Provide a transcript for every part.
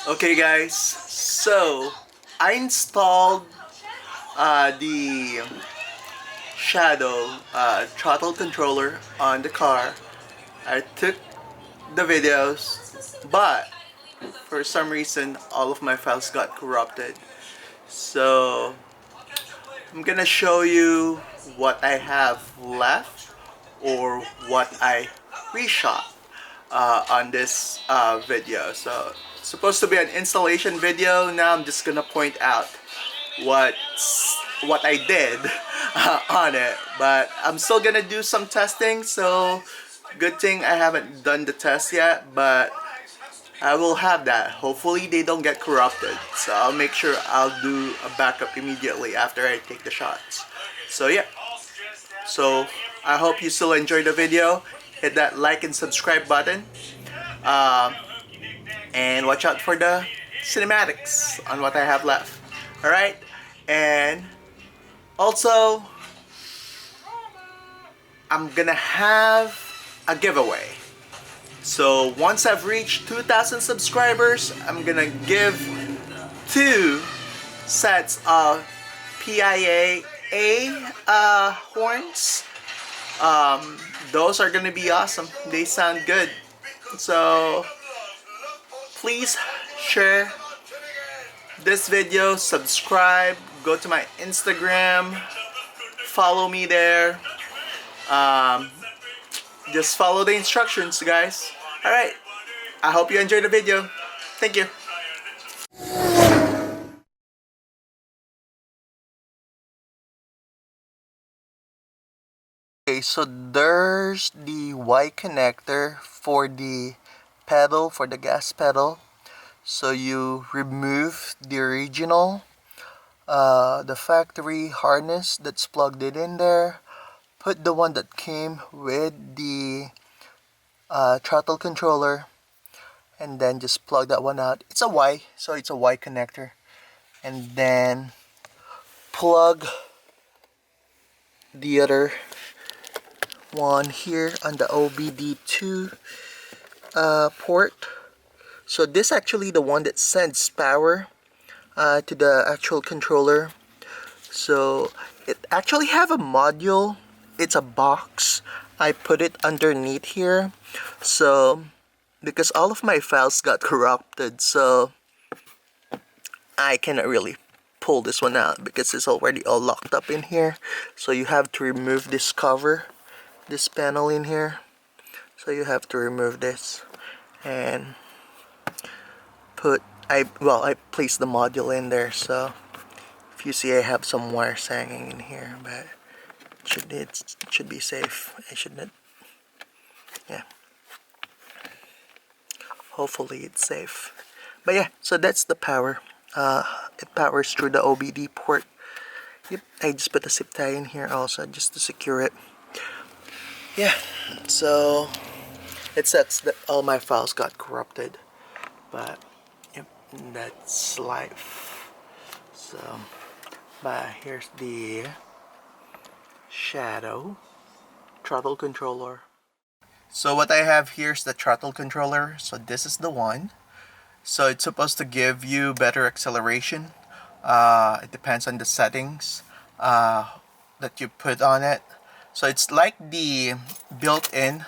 Okay guys, so I installed the shadow throttle controller on the car. I took the videos, but for some reason all of my files got corrupted. So I'm gonna show you what I have left or what I reshot on this video. So it's supposed to be an installation video. Now I'm just gonna point out what I did on it. But I'm still gonna do some testing. So good thing I haven't done the test yet, but I will have that. Hopefully they don't get corrupted. So I'll make sure I'll do a backup immediately after I take the shots. So yeah. So I hope you still enjoy the video. Hit that like and subscribe button. Um, and watch out for the cinematics on what I have left. Alright? And also, I'm gonna have a giveaway. So once I've reached 2,000 subscribers, I'm gonna give 2 sets of PIA horns. Those are gonna be awesome. They sound good. So please share this video, subscribe, go to my Instagram, follow me there. Just follow the instructions, guys. Alright, I hope you enjoyed the video. Thank you. Okay, so there's the Y connector for the pedal, for the gas pedal. So you remove the original, the factory harness that's plugged it in there. Put the one that came with the throttle controller, and then just plug that one out. It's a Y, so it's a Y connector. And then plug the other one here on the OBD2 port. So this actually the one that sends power to the actual controller. So it actually have a module. It's a box. I put it underneath here. So because all of my files got corrupted, so I cannot really pull this one out because it's already all locked up in here. So you have to remove this cover, this panel in here. So you have to remove this and I placed the module in there. So if you see, I have some wires hanging in here, but it should be safe. I shouldn't. Yeah. Hopefully it's safe. But yeah, so that's the power. It powers through the OBD port. Yep, I just put a zip tie in here also just to secure it. Yeah, so it sucks that all my files got corrupted, but yep, that's life. So, but here's the shadow throttle controller. So what I have here is the throttle controller. So this is the one. So it's supposed to give you better acceleration. It depends on the settings that you put on it. So it's like the built-in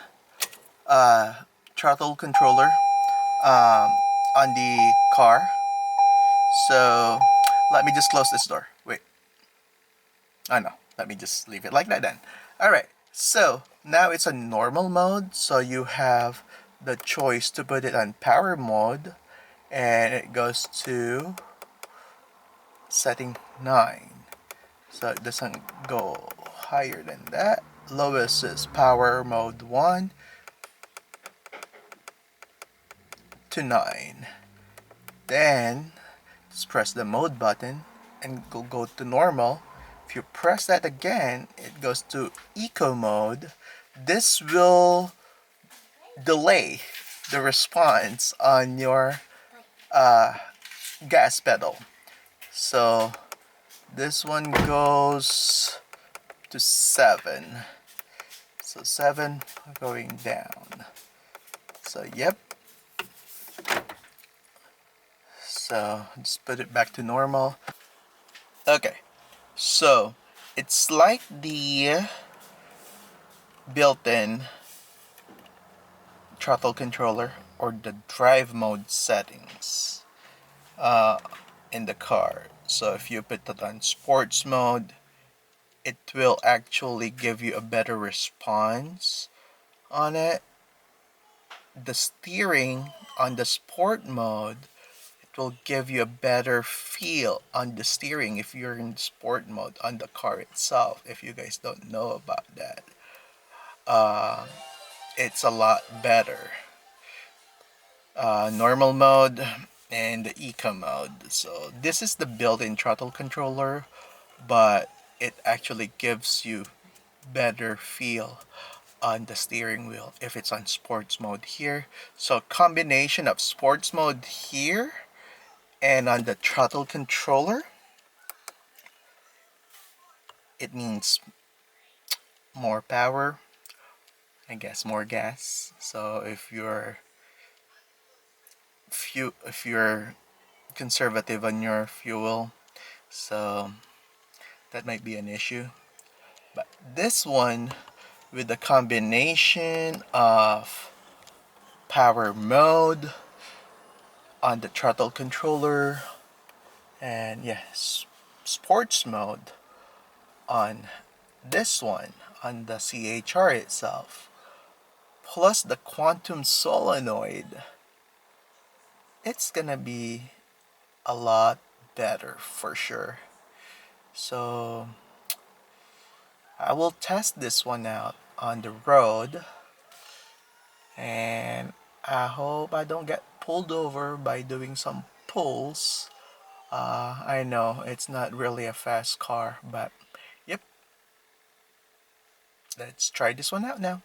throttle controller on the car. So let me just close this door. Wait. Oh no, let me just leave it like that then. Alright, so now it's a normal mode. So you have the choice to put it on power mode. And it goes to setting 9. So it doesn't go higher than that. Lowest is power mode 1 to 9. Then just press the mode button and go to normal. If you press that again, it goes to eco mode. This will delay the response on your gas pedal. So this one goes to 7. So 7 going down. So yep. So just put it back to normal. Okay, so it's like the built-in throttle controller or the drive mode settings in the car. So if you put it on sports mode, it will actually give you a better response on it. The steering on the sport mode, it will give you a better feel on the steering if you're in sport mode on the car itself. If you guys don't know about that, it's a lot better. Normal mode and the eco mode. So this is the built-in throttle controller, but it actually gives you better feel on the steering wheel if it's on sports mode here. So combination of sports mode here and on the throttle controller, it means more power, I guess more gas. So if you're conservative on your fuel, so that might be an issue. But this one, with the combination of power mode on the throttle controller and yes, sports mode on this one, on the C-HR itself, plus the quantum solenoid, it's gonna be a lot better for sure. So I will test this one out on the road, and I hope I don't get pulled over by doing some pulls. I know it's not really a fast car, but yep, let's try this one out now.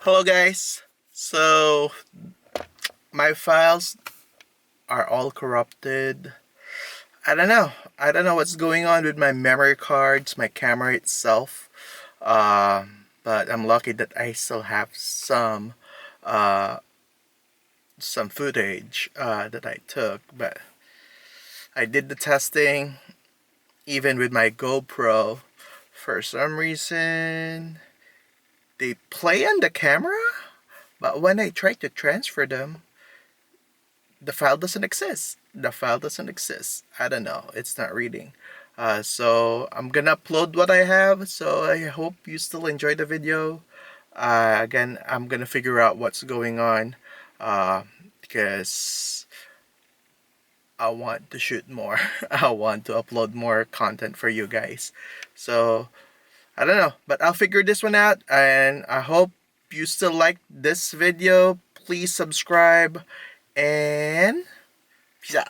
Hello guys, so my files are all corrupted. I don't know what's going on with my memory cards, my camera itself, but I'm lucky that I still have some footage that I took. But I did the testing even with my GoPro. For some reason they play on the camera, but when I try to transfer them, the file doesn't exist. I don't know, it's not reading. So I'm gonna upload what I have, so I hope you still enjoy the video. Again, I'm gonna figure out what's going on, because I want to shoot more. I want to upload more content for you guys. So I don't know, but I'll figure this one out, and I hope you still like this video. please subscribe, and peace out.